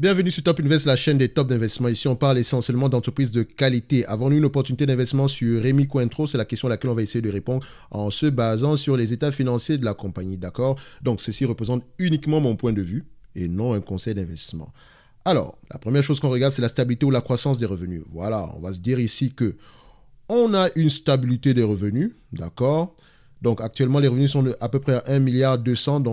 Bienvenue sur Top Invest, la chaîne des tops d'investissement. Ici, on parle essentiellement d'entreprises de qualité. Avons-nous une opportunité d'investissement sur Rémi Cointreau? C'est la question à laquelle on va essayer de répondre en se basant sur les états financiers de la compagnie. D'accord? Donc, ceci représente uniquement mon point de vue et non un conseil d'investissement. Alors, la première chose qu'on regarde, c'est la stabilité ou la croissance des revenus. Voilà, on va se dire ici que on a une stabilité des revenus. D'accord? Donc, actuellement, les revenus sont à peu près à 1,2 milliard,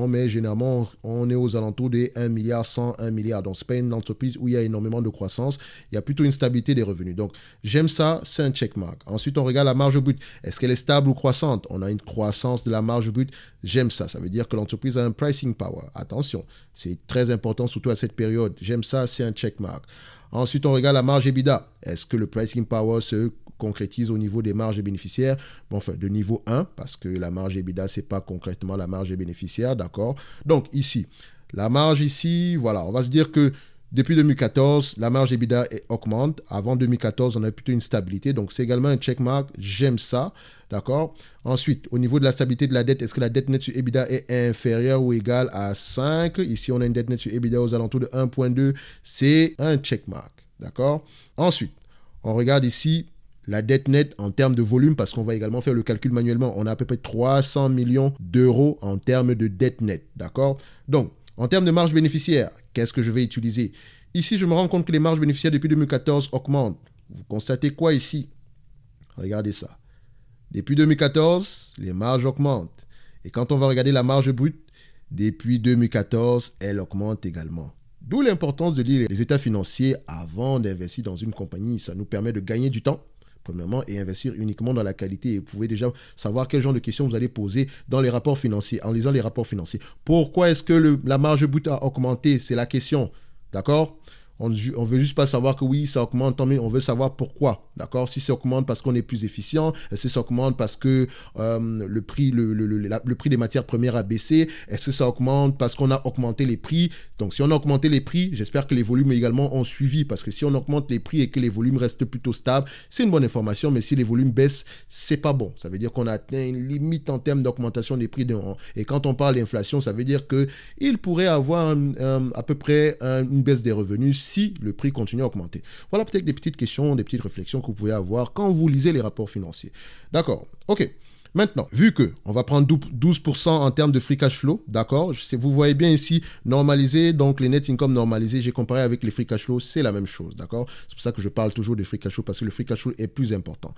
mais généralement, on est aux alentours des 1,1 milliard, 1 milliard. Donc, ce n'est pas une entreprise où il y a énormément de croissance. Il y a plutôt une stabilité des revenus. Donc, j'aime ça, c'est un checkmark. Ensuite, on regarde la marge brute. Est-ce qu'elle est stable ou croissante? On a une croissance de la marge brute. J'aime ça. Ça veut dire que l'entreprise a un pricing power. Attention, c'est très important, surtout à cette période. J'aime ça, c'est un checkmark. Ensuite, on regarde la marge EBITDA. Est-ce que le pricing power se concrétise au niveau des marges bénéficiaires? Bon, enfin, de niveau 1, parce que la marge EBITDA, ce n'est pas concrètement la marge des bénéficiaires, d'accord? Donc, ici, la marge ici, voilà, on va se dire que depuis 2014, la marge EBITDA augmente. Avant 2014, on a plutôt une stabilité. Donc, c'est également un checkmark. J'aime ça. D'accord? Ensuite, au niveau de la stabilité de la dette, est-ce que la dette nette sur EBITDA est inférieure ou égale à 5? Ici, on a une dette nette sur EBITDA aux alentours de 1,2. C'est un checkmark. D'accord? Ensuite, on regarde ici la dette nette en termes de volume, parce qu'on va également faire le calcul manuellement. On a à peu près 300 millions d'euros en termes de dette nette. D'accord? Donc, en termes de marge bénéficiaire, qu'est-ce que je vais utiliser? Ici, je me rends compte que les marges bénéficiaires depuis 2014 augmentent. Vous constatez quoi ici? Regardez ça. Depuis 2014, les marges augmentent. Et quand on va regarder la marge brute, depuis 2014, elle augmente également. D'où l'importance de lire les états financiers avant d'investir dans une compagnie. Ça nous permet de gagner du temps, premièrement, et investir uniquement dans la qualité. Et vous pouvez déjà savoir quel genre de questions vous allez poser dans les rapports financiers, en lisant les rapports financiers. Pourquoi est-ce que la marge brute a augmenté? C'est la question. D'accord? On ne veut juste pas savoir que oui, ça augmente, tant mieux. On veut savoir pourquoi. D'accord? Si ça augmente parce qu'on est plus efficient, est-ce que ça augmente parce que le prix des matières premières a baissé? Est-ce que ça augmente parce qu'on a augmenté les prix? Donc, si on a augmenté les prix, j'espère que les volumes également ont suivi. Parce que si on augmente les prix et que les volumes restent plutôt stables, c'est une bonne information. Mais si les volumes baissent, c'est pas bon. Ça veut dire qu'on a atteint une limite en termes d'augmentation des prix. Et quand on parle d'inflation, ça veut dire qu'il pourrait avoir à peu près une baisse des revenus si le prix continue à augmenter. Voilà peut-être des petites questions, des petites réflexions que vous pouvez avoir quand vous lisez les rapports financiers. D'accord, ok. Maintenant, vu qu'on va prendre 12% en termes de free cash flow, d'accord, vous voyez bien ici, normalisé, donc les net income normalisés, j'ai comparé avec les free cash flow, c'est la même chose, d'accord? C'est pour ça que je parle toujours de free cash flow, parce que le free cash flow est plus important.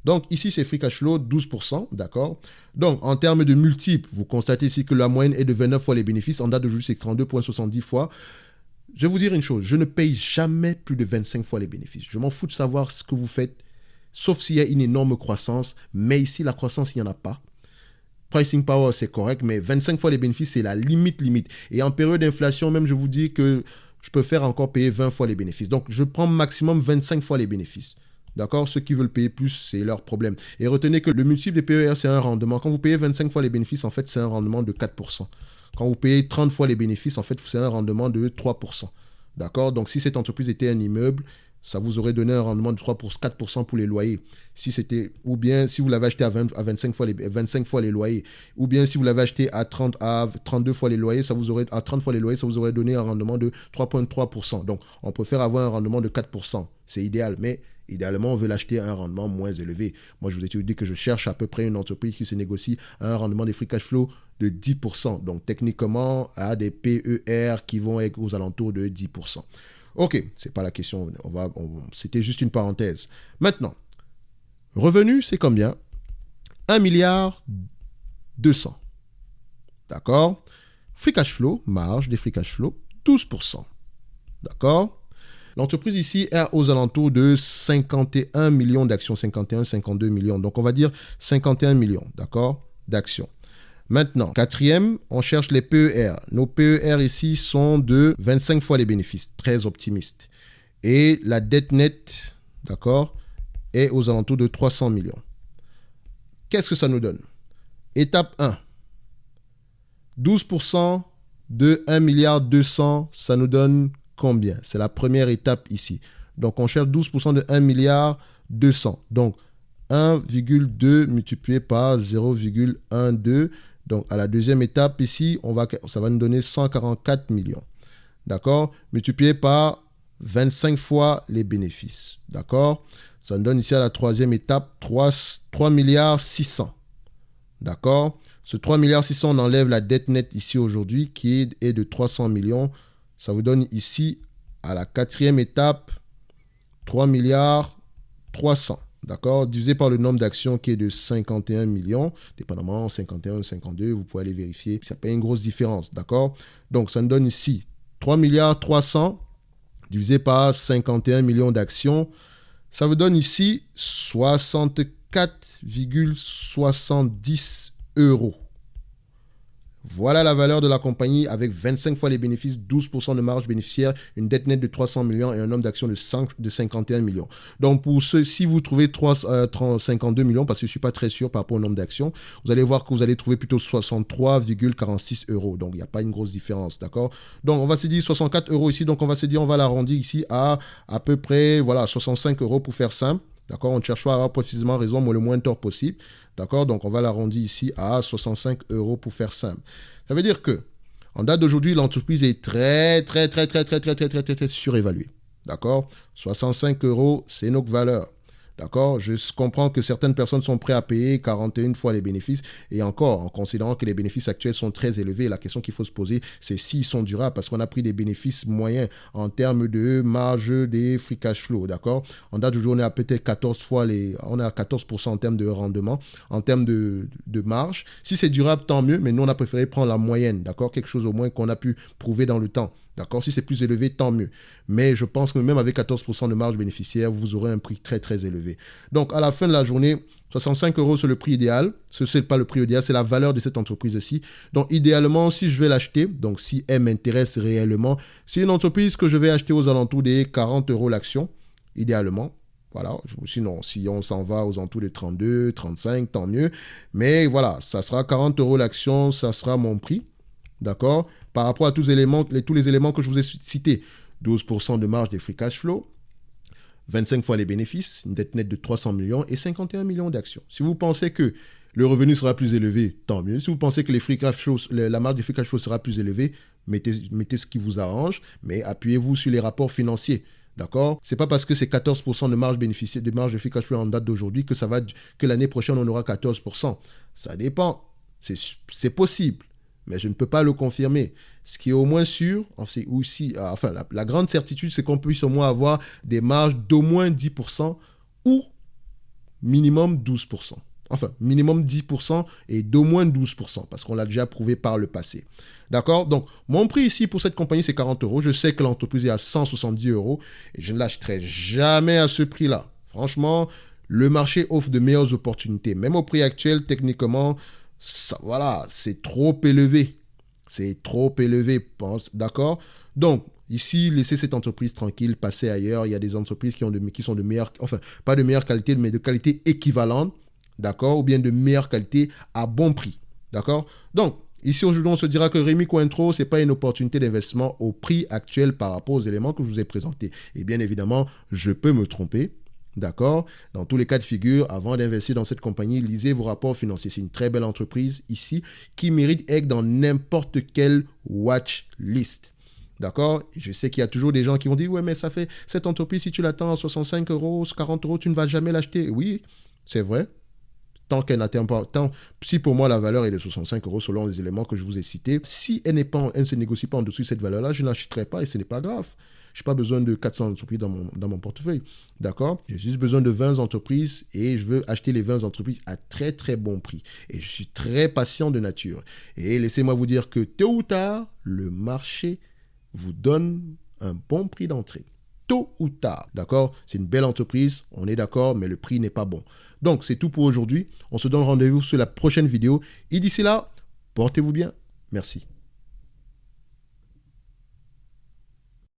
Donc ici, c'est free cash flow, 12%, d'accord? Donc en termes de multiples, vous constatez ici que la moyenne est de 29 fois les bénéfices, en date d'aujourd'hui, c'est 32,70 fois. Je vais vous dire une chose, je ne paye jamais plus de 25 fois les bénéfices. Je m'en fous de savoir ce que vous faites, sauf s'il y a une énorme croissance. Mais ici, la croissance, il n'y en a pas. Pricing power, c'est correct, mais 25 fois les bénéfices, c'est la limite. Et en période d'inflation, même, je vous dis que je peux faire encore payer 20 fois les bénéfices. Donc, je prends maximum 25 fois les bénéfices. D'accord? Ceux qui veulent payer plus, c'est leur problème. Et retenez que le multiple des PER, c'est un rendement. Quand vous payez 25 fois les bénéfices, en fait, c'est un rendement de 4%. Quand vous payez 30 fois les bénéfices, en fait, c'est un rendement de 3%. D'accord? Donc, si cette entreprise était un immeuble, ça vous aurait donné un rendement de 4% pour les loyers. Ou bien si vous l'avez acheté à 25 fois les loyers. Ou bien si vous l'avez acheté à 32 fois les loyers, à 30 fois les loyers, ça vous aurait donné un rendement de 3,3%. Donc, on préfère avoir un rendement de 4%. C'est idéal, mais idéalement, on veut l'acheter à un rendement moins élevé. Moi, je vous ai dit que je cherche à peu près une entreprise qui se négocie à un rendement des free cash flow de 10%. Donc, techniquement, à des PER qui vont être aux alentours de 10%. Ok, c'est pas la question. C'était juste une parenthèse. Maintenant, revenu, c'est combien? 1,2 milliard. D'accord? Free cash flow, marge des free cash flow, 12%. D'accord? L'entreprise ici est aux alentours de 51 millions d'actions, 51, 52 millions. Donc, on va dire 51 millions, d'accord, d'actions. Maintenant, quatrième, on cherche les PER. Nos PER ici sont de 25 fois les bénéfices, très optimistes. Et la dette nette, d'accord, est aux alentours de 300 millions. Qu'est-ce que ça nous donne? Étape 1. 12% de 1,2 milliard, ça nous donne combien? C'est la première étape ici. Donc, on cherche 12% de 1,2 milliard. Donc, 1,2 multiplié par 0,12. Donc, à la deuxième étape, ici, ça va nous donner 144 millions. d'accord, multiplié par 25 fois les bénéfices, d'accord. Ça nous donne ici à la troisième étape 3 milliards 600, d'accord. Ce 3 milliards 600, on enlève la dette nette ici aujourd'hui qui est de 300 millions. Ça vous donne ici à la quatrième étape 3 milliards 300. D'accord, divisé par le nombre d'actions qui est de 51 millions, dépendamment 51 ou 52, vous pouvez aller vérifier, ça fait une grosse différence, d'accord. Donc ça nous donne ici 3 milliards 300 divisé par 51 millions d'actions, ça vous donne ici 64,70 euros. Voilà la valeur de la compagnie avec 25 fois les bénéfices, 12% de marge bénéficiaire, une dette nette de 300 millions et un nombre d'actions de 51 millions. Donc, pour ceux, si vous trouvez 52 millions, parce que je ne suis pas très sûr par rapport au nombre d'actions, vous allez voir que vous allez trouver plutôt 63,46 euros. Donc, il n'y a pas une grosse différence, d'accord? Donc, on va se dire 64 euros ici. Donc, on va se dire, on va l'arrondir ici à peu près, voilà, 65 euros pour faire simple. D'accord, on ne cherche pas à avoir précisément raison, mais le moins tort possible. D'accord, donc on va l'arrondir ici à 65 euros pour faire simple. Ça veut dire que, en date d'aujourd'hui, l'entreprise est très surévaluée. D'accord, 65 euros, c'est notre valeur. D'accord, je comprends que certaines personnes sont prêtes à payer 41 fois les bénéfices. Et encore, en considérant que les bénéfices actuels sont très élevés, la question qu'il faut se poser, c'est s'ils sont durables. Parce qu'on a pris des bénéfices moyens en termes de marge des free cash flow. D'accord, en date d'aujourd'hui, on est à peut-être 14 fois on est à 14% en termes de rendement, en termes de marge. Si c'est durable, tant mieux. Mais nous, on a préféré prendre la moyenne. D'accord, quelque chose au moins qu'on a pu prouver dans le temps. D'accord, si c'est plus élevé, tant mieux. Mais je pense que même avec 14% de marge bénéficiaire, vous aurez un prix très élevé. Donc, à la fin de la journée, 65 euros, c'est le prix idéal. Ce n'est pas le prix idéal, c'est la valeur de cette entreprise-ci. Donc, idéalement, si je vais l'acheter, donc si elle m'intéresse réellement, c'est une entreprise que je vais acheter aux alentours des 40 euros l'action, idéalement. Voilà, sinon, si on s'en va aux alentours de 32, 35, tant mieux. Mais voilà, ça sera 40 euros l'action, ça sera mon prix. D'accord, par rapport à tous les éléments que je vous ai cités, 12% de marge des free cash flow, 25 fois les bénéfices, une dette nette de 300 millions et 51 millions d'actions. Si vous pensez que le revenu sera plus élevé, tant mieux. Si vous pensez que la marge des free cash flow sera plus élevée, mettez ce qui vous arrange, mais appuyez-vous sur les rapports financiers. D'accord, c'est pas parce que c'est 14% de marge bénéficiaire, de marge de free cash flow en date d'aujourd'hui que l'année prochaine on aura 14%. Ça dépend. C'est possible. Mais je ne peux pas le confirmer. Ce qui est au moins sûr, c'est aussi, la grande certitude, c'est qu'on puisse au moins avoir des marges d'au moins 10% ou minimum 12%. Enfin, minimum 10% et d'au moins 12%, parce qu'on l'a déjà prouvé par le passé. D'accord? Donc, mon prix ici pour cette compagnie, c'est 40 euros. Je sais que l'entreprise est à 170 euros et je ne l'achèterai jamais à ce prix-là. Franchement, le marché offre de meilleures opportunités. Même au prix actuel, techniquement, voilà, c'est trop élevé. C'est trop élevé, d'accord? Donc, ici, laissez cette entreprise tranquille, passez ailleurs. Il y a des entreprises qui sont de meilleure, enfin, pas de meilleure qualité, mais de qualité équivalente, d'accord? Ou bien de meilleure qualité à bon prix, d'accord? Donc, ici, aujourd'hui, on se dira que Rémi Cointreau, ce n'est pas une opportunité d'investissement au prix actuel par rapport aux éléments que je vous ai présentés. Et bien évidemment, je peux me tromper. D'accord? Dans tous les cas de figure, avant d'investir dans cette compagnie, lisez vos rapports financiers. C'est une très belle entreprise ici qui mérite d'être dans n'importe quelle watch list. D'accord? Et je sais qu'il y a toujours des gens qui vont dire, ouais, mais ça fait cette entreprise, si tu l'attends à 65 euros, 40 euros, tu ne vas jamais l'acheter. Oui, c'est vrai. Tant qu'elle n'atteint pas, si pour moi la valeur est de 65 euros selon les éléments que je vous ai cités, si elle ne se négocie pas en dessous de cette valeur-là, je ne l'achèterai pas et ce n'est pas grave. Je n'ai pas besoin de 400 entreprises dans mon portefeuille. D'accord? J'ai juste besoin de 20 entreprises et je veux acheter les 20 entreprises à très bon prix. Et je suis très patient de nature. Et laissez-moi vous dire que tôt ou tard, le marché vous donne un bon prix d'entrée. Tôt ou tard. D'accord? C'est une belle entreprise, on est d'accord, mais le prix n'est pas bon. Donc, c'est tout pour aujourd'hui. On se donne rendez-vous sur la prochaine vidéo. Et d'ici là, portez-vous bien. Merci.